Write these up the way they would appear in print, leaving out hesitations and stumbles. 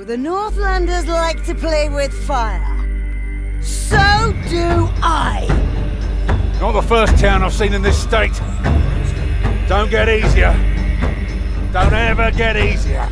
the Northlanders like to play with fire. So do I. Not the first town I've seen in this state. Don't get easier. Don't ever get easier.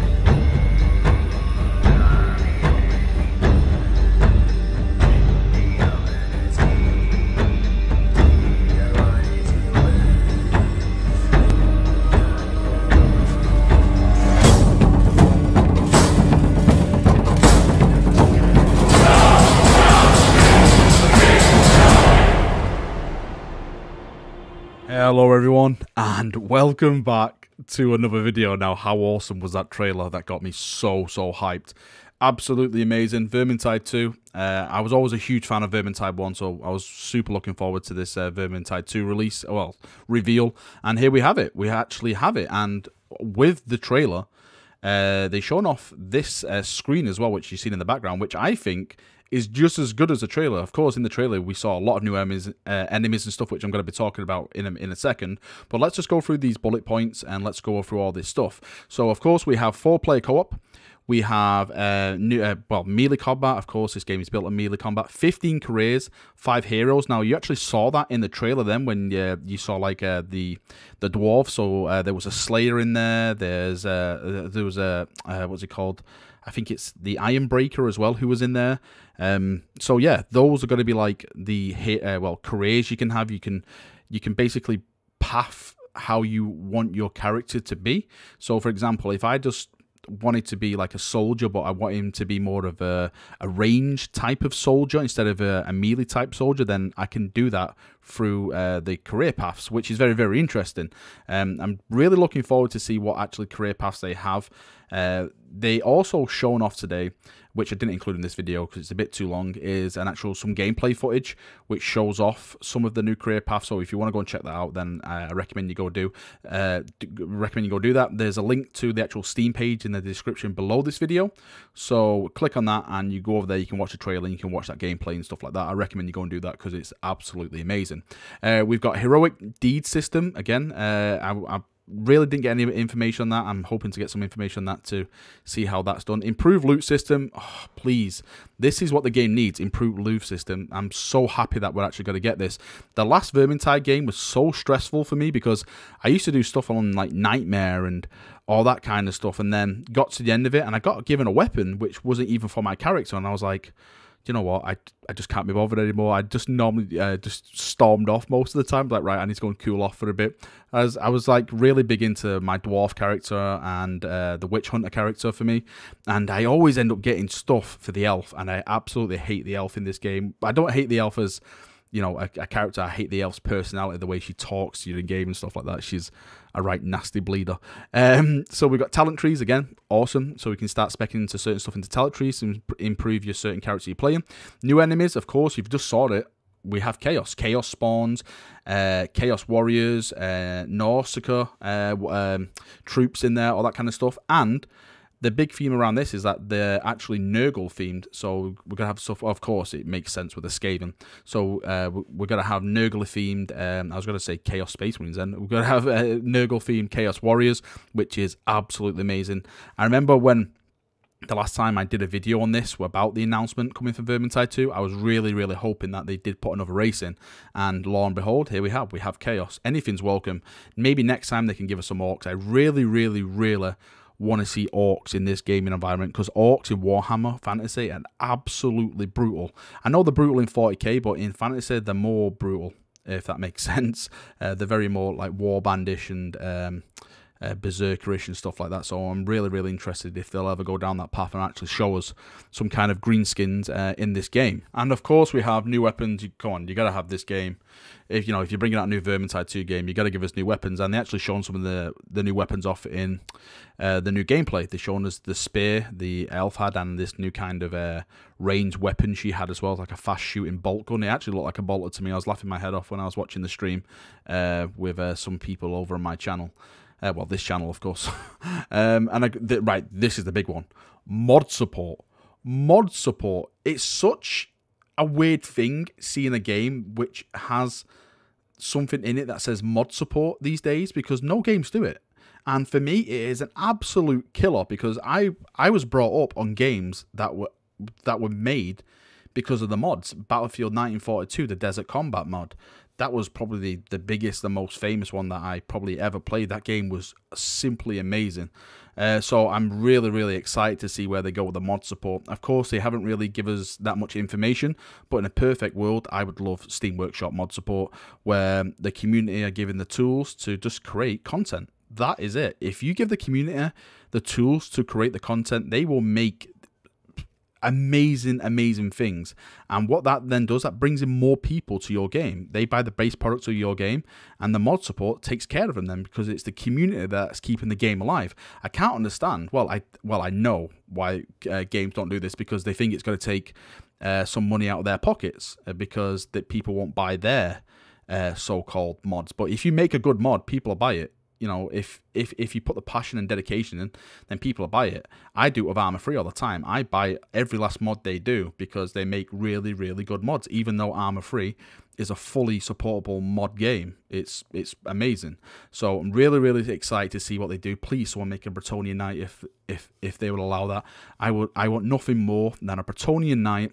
Hello everyone, and welcome back to another video. Now, how awesome was that trailer? That got me so hyped. Absolutely amazing. Vermintide 2. I was always a huge fan of Vermintide 1, so I was super looking forward to this Vermintide 2 release, well, reveal. And here we have it. We actually have it. And with the trailer, they shown off this screen as well, which you've seen in the background, which I think is just as good as the trailer. Of course, in the trailer, we saw a lot of new enemies and stuff, which I'm going to be talking about in a second. But let's just go through these bullet points, and let's go through all this stuff. So, of course, we have 4-player co-op. We have melee combat. Of course, this game is built on melee combat. 15 careers, 5 heroes. Now, you actually saw that in the trailer then when you saw like the dwarf. So there was a slayer in there. There was a what's it called? I think it's the Iron Breaker as well, who was in there. So yeah, those are going to be like the careers you can have. You can basically path how you want your character to be. So for example, if I just wanted to be like a soldier, but I want him to be more of a range type of soldier instead of a melee type soldier, then I can do that through the career paths, which is very interesting. I'm really looking forward to see what actually career paths they have. They also shown off today, which I didn't include in this video because it's a bit too long, is some gameplay footage which shows off some of the new career paths. So if you want to go and check that out, then I recommend you go do that. There's a link to the actual Steam page in the description below this video. So click on that and you go over there. You can watch the trailer and you can watch that gameplay and stuff like that. I recommend you go and do that because it's absolutely amazing. We've got heroic deed system again. I really didn't get any information on that. I'm hoping to get some information on that to see how that's done. Improved loot system. Oh, please. This is what the game needs. Improved loot system. I'm so happy that we're actually going to get this. The last Vermintide game was so stressful for me because I used to do stuff on like Nightmare and all that kind of stuff, and then got to the end of it and I got given a weapon which wasn't even for my character, and I was like, you know what, I just can't be bothered anymore. I just normally just stormed off most of the time, like, right, I need to go and cool off for a bit. As I was like really big into my dwarf character and the witch hunter character for me, and I always end up getting stuff for the elf, and I absolutely hate the elf in this game. I don't hate the elf as, you know, a character. I hate the elf's personality, the way she talks to you in game and stuff like that. She's a right nasty bleeder. So we've got talent trees again, awesome. So we can start speccing into certain stuff into talent trees to improve your certain character you're playing. New enemies, of course, you've just saw it. We have chaos spawns, chaos warriors, Nausicaa, troops in there, all that kind of stuff. And the big theme around this is that they're actually Nurgle themed. So we're going to have stuff, of course, it makes sense with the Skaven. So we're going to have Nurgle themed, I was going to say Chaos Space Marines then. We're going to have Nurgle themed Chaos Warriors, which is absolutely amazing. I remember when the last time I did a video on this about the announcement coming from Vermintide 2, I was really hoping that they did put another race in. And lo and behold, here we have Chaos. Anything's welcome. Maybe next time they can give us some orcs. I really want to see orcs in this gaming environment, because orcs in Warhammer Fantasy are absolutely brutal. I know they're brutal in 40k, but in Fantasy they're more brutal, if that makes sense. They're very more like warbandish and berserkerish and stuff like that. So I'm really interested if they'll ever go down that path and actually show us some kind of greenskins in this game. And of course we have new weapons. Come on, you got to have this game. If you're bringing out a new Vermintide 2 game, you got to give us new weapons. And they actually shown some of the new weapons off in the new gameplay. They've shown us the spear the elf had, and this new kind of ranged weapon she had as well, like a fast shooting bolt gun. It actually looked like a bolter to me. I was laughing my head off when I was watching the stream with some people over on my channel. Well, this channel, of course. Right, this is the big one. Mod support. Mod support. It's such a weird thing seeing a game which has something in it that says mod support these days, because no games do it. And for me, it is an absolute killer because I was brought up on games that were made because of the mods. Battlefield 1942, the Desert Combat mod. That was probably the biggest, the most famous one that I probably ever played. That game was simply amazing. So I'm really, really excited to see where they go with the mod support. Of course, they haven't really given us that much information, but in a perfect world, I would love Steam Workshop mod support, where the community are given the tools to just create content. That is it. If you give the community the tools to create the content, they will make amazing things. And what that then does, that brings in more people to your game. They buy the base products of your game, and the mod support takes care of them then, because it's the community that's keeping the game alive. I can't understand, well I know why games don't do this, because they think it's going to take some money out of their pockets, because that people won't buy their so-called mods. But if you make a good mod, people will buy it. You know, if you put the passion and dedication in, then people will buy it. I do it with Arma 3 all the time. I buy every last mod they do because they make really, really good mods. Even though Arma 3 is a fully supportable mod game, it's amazing. So I'm really, really excited to see what they do. Please, someone make a Bretonian Knight if they would allow that. I want nothing more than a Bretonian Knight,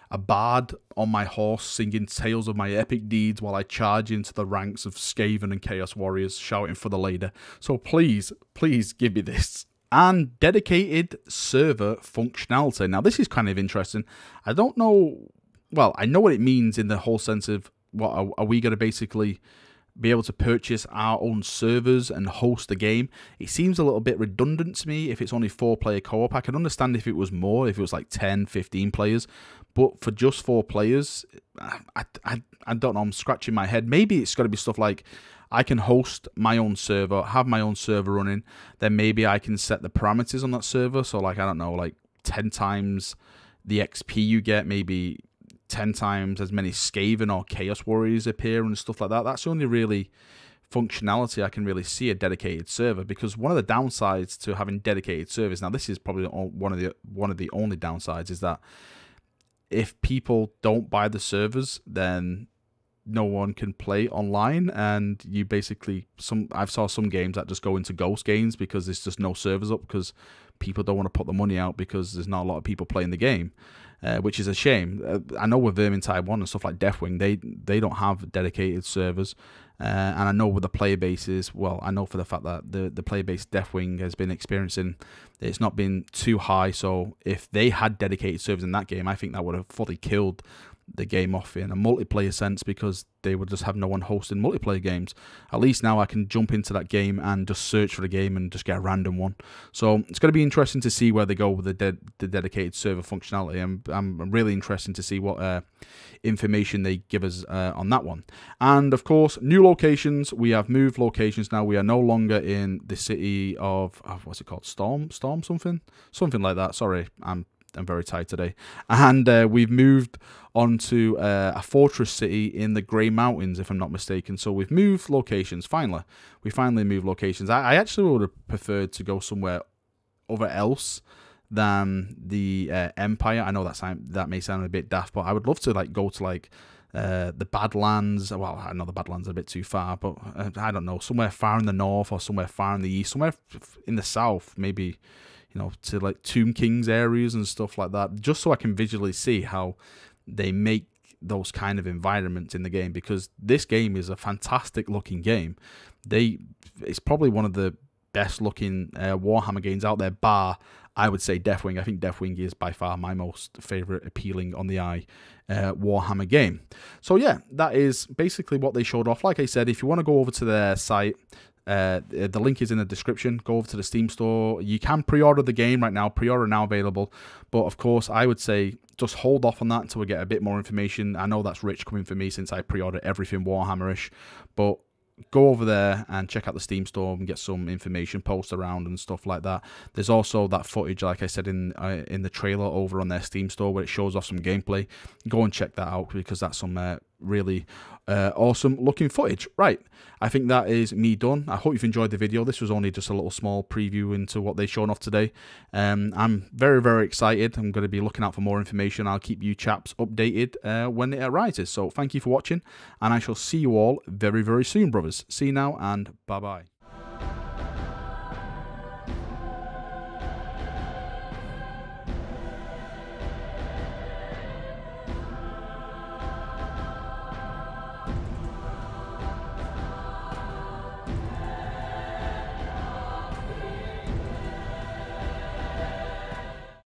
a bard on my horse singing tales of my epic deeds while I charge into the ranks of Skaven and Chaos Warriors shouting for the leader. So please, please give me this. And dedicated server functionality. Now this is kind of interesting. I don't know, well, I know what it means in the whole sense of, what are we going to basically be able to purchase our own servers and host the game? It seems a little bit redundant to me if it's only 4-player co-op. I can understand if it was more, if it was like 10, 15 players, but for just 4 players, I don't know, I'm scratching my head. Maybe it's got to be stuff like I can host my own server, have my own server running, then maybe I can set the parameters on that server, so like, I don't know, like 10 times the XP you get, maybe 10 times as many Skaven or Chaos Warriors appear and stuff like that. That's the only really functionality I can really see a dedicated server, because one of the downsides to having dedicated servers, now this is probably one of the only downsides, is that if people don't buy the servers, then no one can play online, and you basically, I've saw some games that just go into ghost games because there's just no servers up, because people don't want to put the money out because there's not a lot of people playing the game. Which is a shame. I know with Vermintide 1 and stuff like Deathwing, they don't have dedicated servers. And I know with the player bases, well, I know for the fact that the player base Deathwing has been experiencing, it's not been too high. So if they had dedicated servers in that game, I think that would have fully killed the game off in a multiplayer sense, because they would just have no one hosting multiplayer games. At least now I can jump into that game and just search for the game and just get a random one. So it's going to be interesting to see where they go with the dedicated server functionality. I'm really interested to see what information they give us on that one. And of course, new locations. We have moved locations now. We are no longer in the city of what's it called? Storm something like that. Sorry, I'm very tired today. And we've moved on to a fortress city in the Grey Mountains, if I'm not mistaken. So we've moved locations, finally. We finally moved locations. I actually would have preferred to go somewhere other else than the Empire. I know that may sound a bit daft, but I would love to like go to like the Badlands. Well, I know the Badlands are a bit too far, but I don't know, somewhere far in the north or somewhere far in the east, somewhere in the south, maybe, you know, to like Tomb King's areas and stuff like that, just so I can visually see how they make those kind of environments in the game, because this game is a fantastic looking game. It's probably one of the best looking Warhammer games out there, bar, I would say, Deathwing. I think Deathwing is by far my most favorite, appealing on the eye Warhammer game. So yeah, that is basically what they showed off. Like I said, if you want to go over to their site, the link is in the description. Go over to the Steam store. You can pre-order the game right now. Pre-order now available. But of course, I would say just hold off on that until we get a bit more information. I know that's rich coming for me since I pre-order everything Warhammer-ish. But go over there and check out the Steam store and get some information, post around and stuff like that. There's also that footage, like I said, in the trailer over on their Steam store, where it shows off some gameplay. Go and check that out, because that's some really awesome looking footage. Right, I think that is me done. I hope you've enjoyed the video. This was only just a little small preview into what they've shown off today. I'm very, very excited. I'm going to be looking out for more information. I'll keep you chaps updated when it arises. So thank you for watching, and I shall see you all very, very soon, brothers. See you now, and bye-bye.